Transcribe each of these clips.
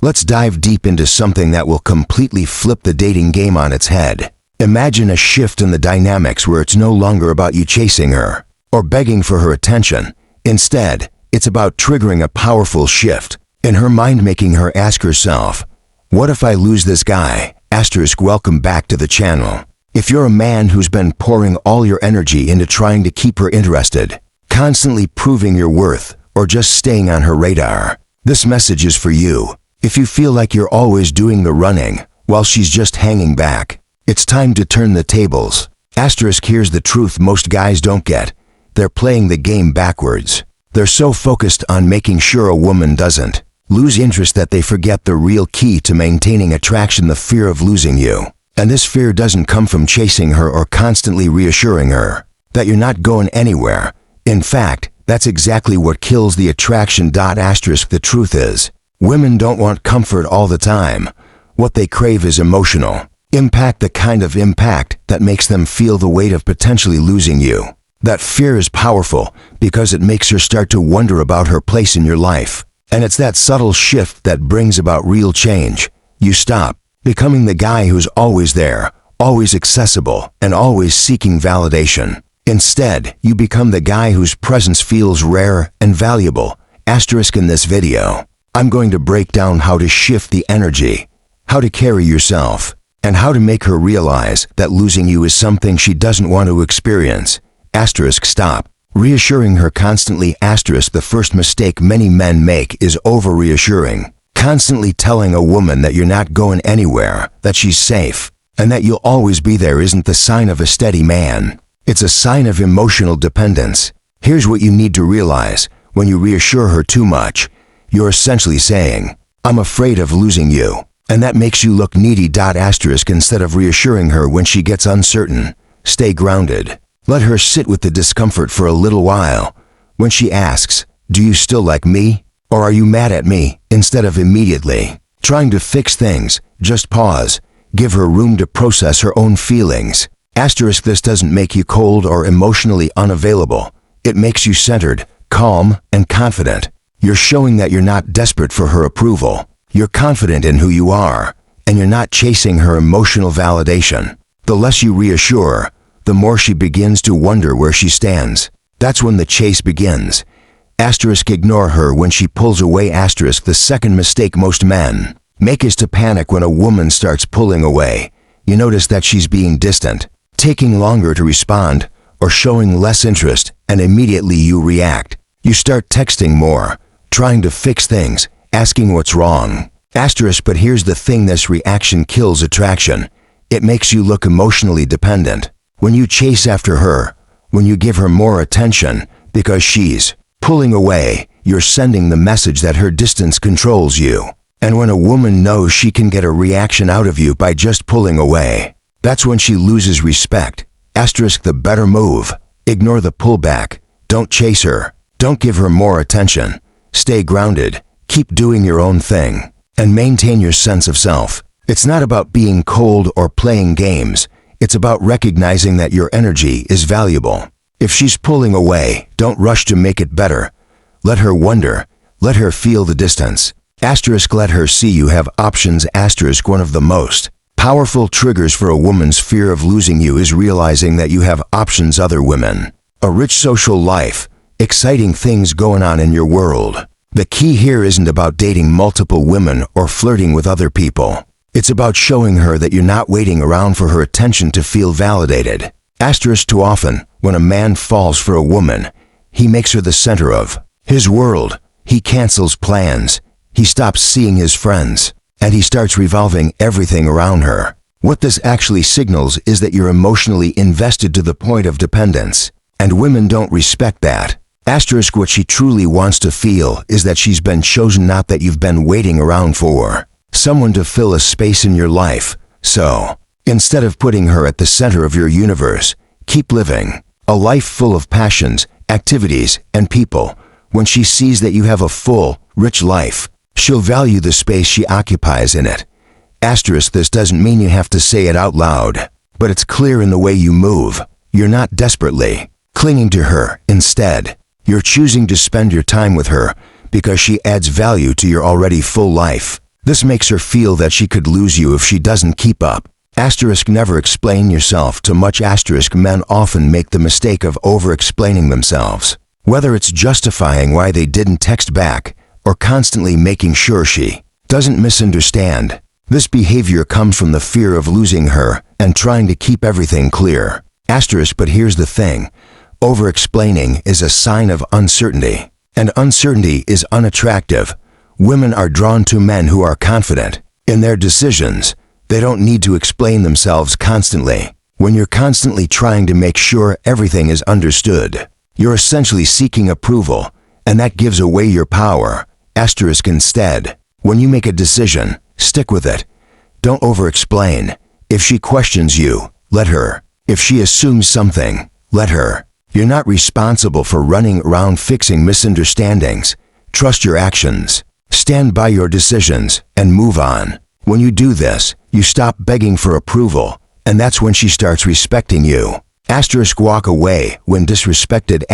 Let's dive deep into something that will completely flip the dating game on its head. Imagine a shift in the dynamics where it's no longer about you chasing her or begging for her attention. Instead, it's about triggering a powerful shift in her mind, making her ask herself, what if I lose this guy? Welcome back to the channel. If you're a man who's been pouring all your energy into trying to keep her interested, constantly proving your worth, or just staying on her radar, this message is for you. If you feel like you're always doing the running while she's just hanging back, it's time to turn the tables. Here's the truth most guys don't get. They're playing the game backwards. They're so focused on making sure a woman doesn't lose interest that they forget the real key to maintaining attraction: the fear of losing you. And this fear doesn't come from chasing her or constantly reassuring her that you're not going anywhere. In fact, that's exactly what kills the attraction. The truth is, women don't want comfort all the time. What they crave is emotional impact, the kind of impact that makes them feel the weight of potentially losing you. That fear is powerful because it makes her start to wonder about her place in your life. And it's that subtle shift that brings about real change. You stop becoming the guy who's always there, always accessible, and always seeking validation. Instead, you become the guy whose presence feels rare and valuable. In this video, I'm going to break down how to shift the energy, how to carry yourself, and how to make her realize that losing you is something she doesn't want to experience. Stop reassuring her constantly. The first mistake many men make is over-reassuring. Constantly telling a woman that you're not going anywhere, that she's safe, and that you'll always be there isn't the sign of a steady man. It's a sign of emotional dependence. Here's what you need to realize: when you reassure her too much, you're essentially saying, I'm afraid of losing you. And that makes you look needy. Instead of reassuring her when she gets uncertain, stay grounded. Let her sit with the discomfort for a little while. When she asks, do you still like me? Or are you mad at me? Instead of immediately trying to fix things, just pause. Give her room to process her own feelings. This doesn't make you cold or emotionally unavailable. It makes you centered, calm, and confident. You're showing that you're not desperate for her approval. You're confident in who you are, and you're not chasing her emotional validation. The less you reassure, the more she begins to wonder where she stands. That's when the chase begins. Ignore her when she pulls away. The second mistake most men make is to panic when a woman starts pulling away. You notice that she's being distant, taking longer to respond, or showing less interest, and immediately you react. You start texting more, trying to fix things, asking what's wrong. But here's the thing: this reaction kills attraction. It makes you look emotionally dependent. When you chase after her, when you give her more attention because she's pulling away, you're sending the message that her distance controls you. And when a woman knows she can get a reaction out of you by just pulling away, that's when she loses respect. The better move: ignore the pullback. Don't chase her. Don't give her more attention. Stay grounded. Keep doing your own thing. And maintain your sense of self. It's not about being cold or playing games. It's about recognizing that your energy is valuable. If she's pulling away, don't rush to make it better. Let her wonder. Let her feel the distance. Let her see you have options. One of the most powerful triggers for a woman's fear of losing you is realizing that you have options: other women, a rich social life, exciting things going on in your world. The key here isn't about dating multiple women or flirting with other people. It's about showing her that you're not waiting around for her attention to feel validated. Too often, when a man falls for a woman, he makes her the center of his world. He cancels plans. He stops seeing his friends, and he starts revolving everything around her. What this actually signals is that you're emotionally invested to the point of dependence, and women don't respect that. What she truly wants to feel is that she's been chosen, not that you've been waiting around for someone to fill a space in your life. So, instead of putting her at the center of your universe, keep living a life full of passions, activities, and people. When she sees that you have a full, rich life, she'll value the space she occupies in it. This doesn't mean you have to say it out loud, but it's clear in the way you move. You're not desperately clinging to her. Instead, you're choosing to spend your time with her because she adds value to your already full life. This makes her feel that she could lose you if she doesn't keep up. Never explain yourself too much. Men often make the mistake of over-explaining themselves. Whether it's justifying why they didn't text back or constantly making sure she doesn't misunderstand. This behavior comes from the fear of losing her and trying to keep everything clear. But here's the thing. Over-explaining is a sign of uncertainty, and uncertainty is unattractive. Women are drawn to men who are confident in their decisions. They don't need to explain themselves constantly. When you're constantly trying to make sure everything is understood, you're essentially seeking approval, and that gives away your power. Instead, when you make a decision, stick with it. Don't over-explain. If she questions you, let her. If she assumes something, let her. You're not responsible for running around fixing misunderstandings. Trust your actions. Stand by your decisions and move on. When you do this, you stop begging for approval, and that's when she starts respecting you. Walk away when disrespected.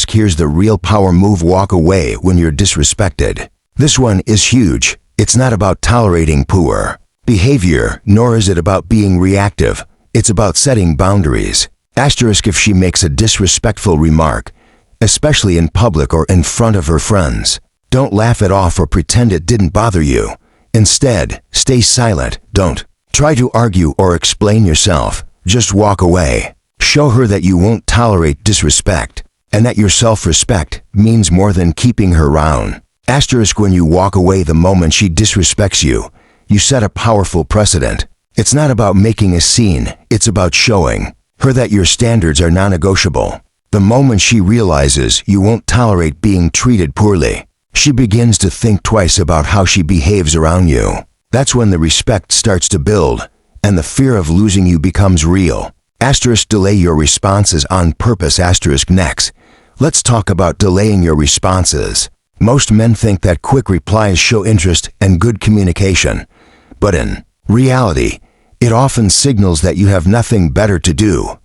Here's the real power move. Walk away when you're disrespected. This one is huge. It's not about tolerating poor behavior, nor is it about being reactive. It's about setting boundaries. If she makes a disrespectful remark, especially in public or in front of her friends, don't laugh it off or pretend it didn't bother you. Instead, stay silent. Don't try to argue or explain yourself. Just walk away. Show her that you won't tolerate disrespect, and that your self-respect means more than keeping her around. When you walk away the moment she disrespects you, you set a powerful precedent. It's not about making a scene, it's about showing her that your standards are non-negotiable. The moment she realizes you won't tolerate being treated poorly, she begins to think twice about how she behaves around you. That's when the respect starts to build, and the fear of losing you becomes real. Delay your responses on purpose. Next, let's talk about delaying your responses. Most men think that quick replies show interest and good communication, but in reality, it often signals that you have nothing better to do.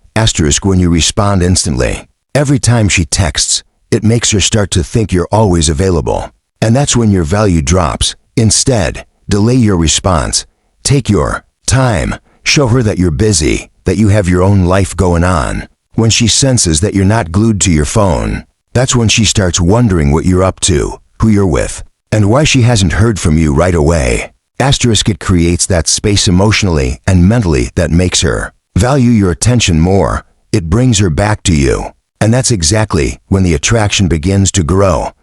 When you respond instantly, every time she texts, it makes her start to think you're always available, and that's when your value drops. Instead, delay your response. Take your time. Show her that you're busy, that you have your own life going on. When she senses that you're not glued to your phone, that's when she starts wondering what you're up to, who you're with, and why she hasn't heard from you right away. It creates that space emotionally and mentally that makes her value your attention more. It brings her back to you. And that's exactly when the attraction begins to grow.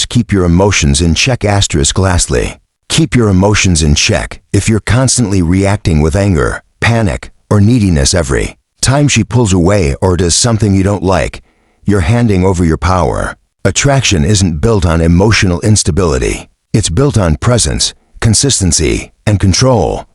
Keep your emotions in check. Lastly, keep your emotions in check. If you're constantly reacting with anger, panic, or neediness every time she pulls away or does something you don't like, you're handing over your power. Attraction isn't built on emotional instability. It's built on presence, consistency, and control.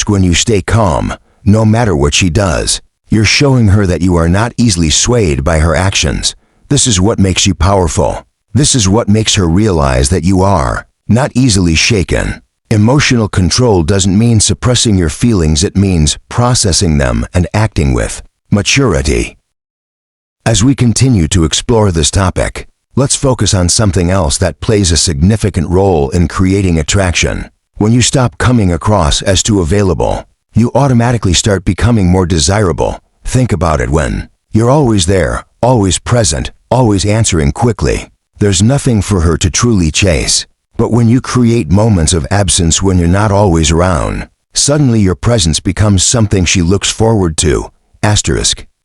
When you stay calm, no matter what she does, you're showing her that you are not easily swayed by her actions. This is what makes you powerful. This is what makes her realize that you are not easily shaken. Emotional control doesn't mean suppressing your feelings, it means processing them and acting with maturity. As we continue to explore this topic, let's focus on something else that plays a significant role in creating attraction. When you stop coming across as too available, you automatically start becoming more desirable. Think about it. When you're always there, always present, always answering quickly, there's nothing for her to truly chase. But when you create moments of absence, when you're not always around, suddenly your presence becomes something she looks forward to.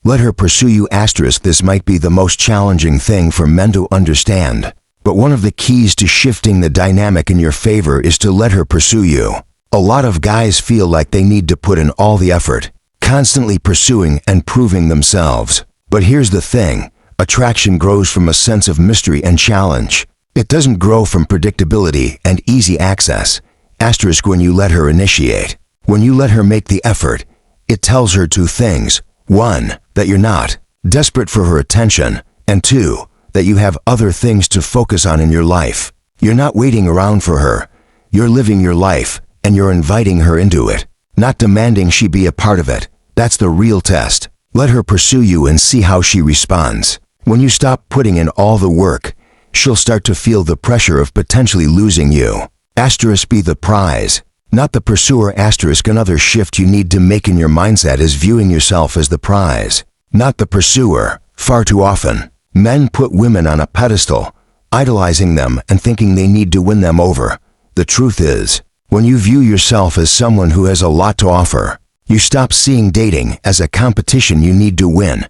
Let her pursue you. This might be the most challenging thing for men to understand, but one of the keys to shifting the dynamic in your favor is to let her pursue you. A lot of guys feel like they need to put in all the effort, constantly pursuing and proving themselves. But here's the thing, attraction grows from a sense of mystery and challenge. It doesn't grow from predictability and easy access. When you let her initiate, when you let her make the effort, it tells her two things. 1, that you're not desperate for her attention, and 2, that you have other things to focus on in your life. You're not waiting around for her. You're living your life, and you're inviting her into it, not demanding she be a part of it. That's the real test. Let her pursue you and see how she responds. When you stop putting in all the work, she'll start to feel the pressure of potentially losing you. Asterisk be the prize, not the pursuer. Asterisk another shift you need to make in your mindset is viewing yourself as the prize, not the pursuer. Far too often, men put women on a pedestal, idolizing them and thinking they need to win them over. The truth is, when you view yourself as someone who has a lot to offer, you stop seeing dating as a competition you need to win.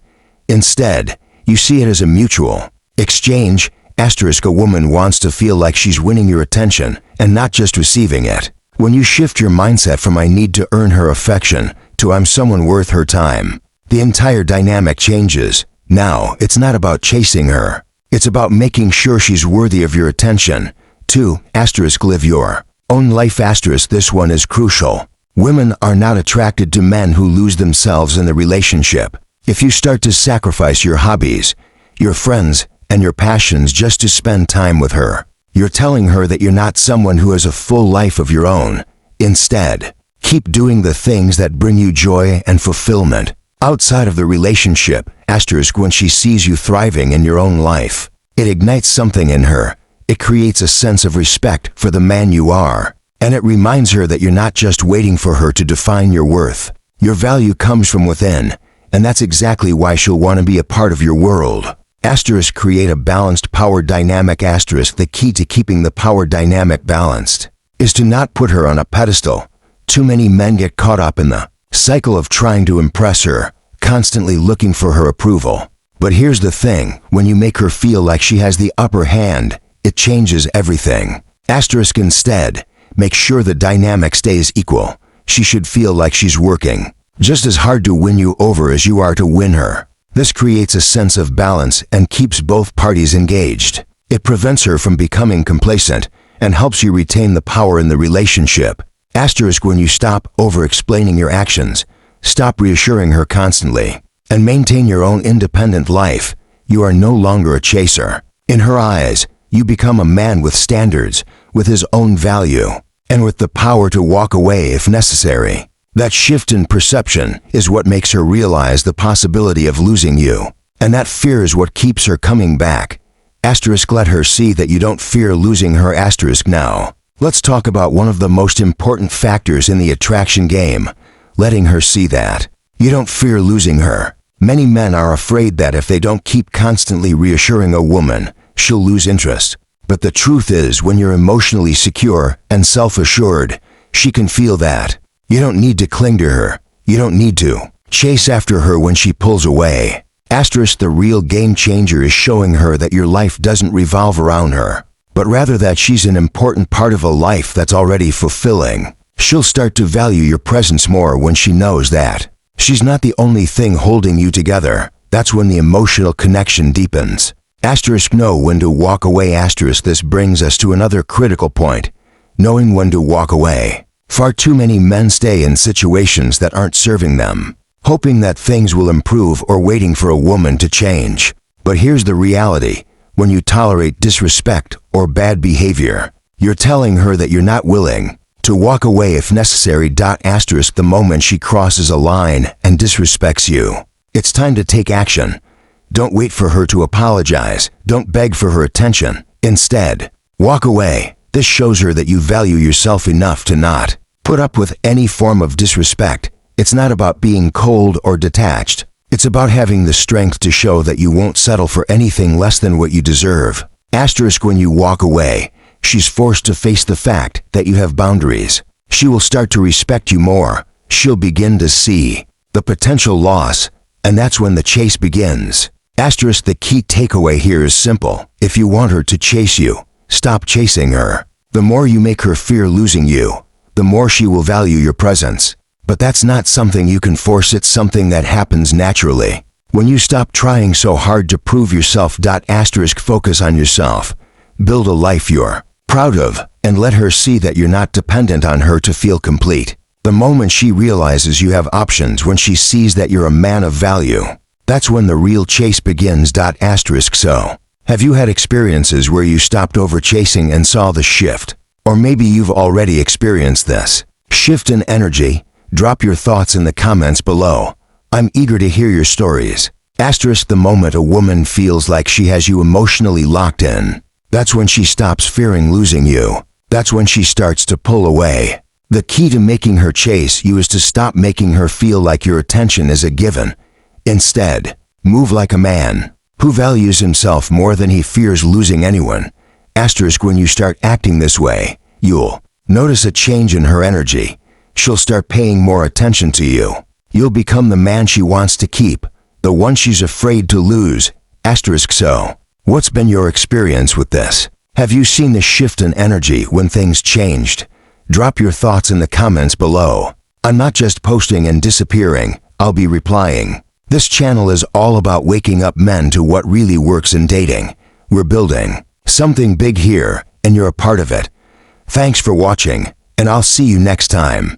Instead, you see it as a mutual exchange. Asterisk a woman wants to feel like she's winning your attention and not just receiving it. When you shift your mindset from I need to earn her affection to I'm someone worth her time, the entire dynamic changes. Now, it's not about chasing her. It's about making sure she's worthy of your attention. 2. Asterisk live your own life. Asterisk this one is crucial. Women are not attracted to men who lose themselves in the relationship. If you start to sacrifice your hobbies, your friends, and your passions just to spend time with her, you're telling her that you're not someone who has a full life of your own. Instead, keep doing the things that bring you joy and fulfillment outside of the relationship. Asterisk when she sees you thriving in your own life, it ignites something in her. It creates a sense of respect for the man you are, and it reminds her that you're not just waiting for her to define your worth. Your value comes from within, and that's exactly why she'll want to be a part of your world. Asterisk create a balanced power dynamic. Asterisk the key to keeping the power dynamic balanced is to not put her on a pedestal. Too many men get caught up in the cycle of trying to impress her, constantly looking for her approval. But here's the thing, when you make her feel like she has the upper hand, it changes everything. Asterisk instead, make sure the dynamic stays equal. She should feel like she's working just as hard to win you over as you are to win her. This creates a sense of balance and keeps both parties engaged. It prevents her from becoming complacent and helps you retain the power in the relationship. Asterisk when you stop over-explaining your actions, stop reassuring her constantly, and maintain your own independent life, you are no longer a chaser. In her eyes, you become a man with standards, with his own value, and with the power to walk away if necessary. That shift in perception is what makes her realize the possibility of losing you, and that fear is what keeps her coming back. Asterisk let her see that you don't fear losing her. Asterisk now, let's talk about one of the most important factors in the attraction game, letting her see that you don't fear losing her. Many men are afraid that if they don't keep constantly reassuring a woman, she'll lose interest. But the truth is, when you're emotionally secure and self-assured, she can feel that. You don't need to cling to her. You don't need to chase after her when she pulls away. Asterisk the real game changer is showing her that your life doesn't revolve around her, but rather that she's an important part of a life that's already fulfilling. She'll start to value your presence more when she knows that she's not the only thing holding you together. That's when the emotional connection deepens. Asterisk know when to walk away. Asterisk this brings us to another critical point, knowing when to walk away. Far too many men stay in situations that aren't serving them, hoping that things will improve or waiting for a woman to change. But here's the reality. When you tolerate disrespect or bad behavior, you're telling her that you're not willing to walk away if necessary. Asterisk the moment she crosses a line and disrespects you, it's time to take action. Don't wait for her to apologize. Don't beg for her attention. Instead, walk away. This shows her that you value yourself enough to not put up with any form of disrespect. It's not about being cold or detached. It's about having the strength to show that you won't settle for anything less than what you deserve. Asterisk when you walk away, she's forced to face the fact that you have boundaries. She will start to respect you more. She'll begin to see the potential loss, and that's when the chase begins. Asterisk the key takeaway here is simple. If you want her to chase you, stop chasing her. The more you make her fear losing you, the more she will value your presence. But that's not something you can force. It's something that happens naturally. When you stop trying so hard to prove yourself. Asterisk focus on yourself. Build a life you're proud of, and let her see that you're not dependent on her to feel complete. The moment she realizes you have options, when she sees that you're a man of value, that's when the real chase begins. Asterisk so, have you had experiences where you stopped over chasing and saw the shift? Or maybe you've already experienced this shift in energy. Drop your thoughts in the comments below. I'm eager to hear your stories. Asterisk the moment a woman feels like she has you emotionally locked in, that's when she stops fearing losing you. That's when she starts to pull away. The key to making her chase you is to stop making her feel like your attention is a given. Instead, move like a man who values himself more than he fears losing anyone. Asterisk, when you start acting this way, you'll notice a change in her energy. She'll start paying more attention to you. You'll become the man she wants to keep, the one she's afraid to lose. Asterisk. So, what's been your experience with this? Have you seen the shift in energy when things changed? Drop your thoughts in the comments below. I'm not just posting and disappearing, I'll be replying. This channel is all about waking up men to what really works in dating. We're building something big here, and you're a part of it. Thanks for watching, and I'll see you next time.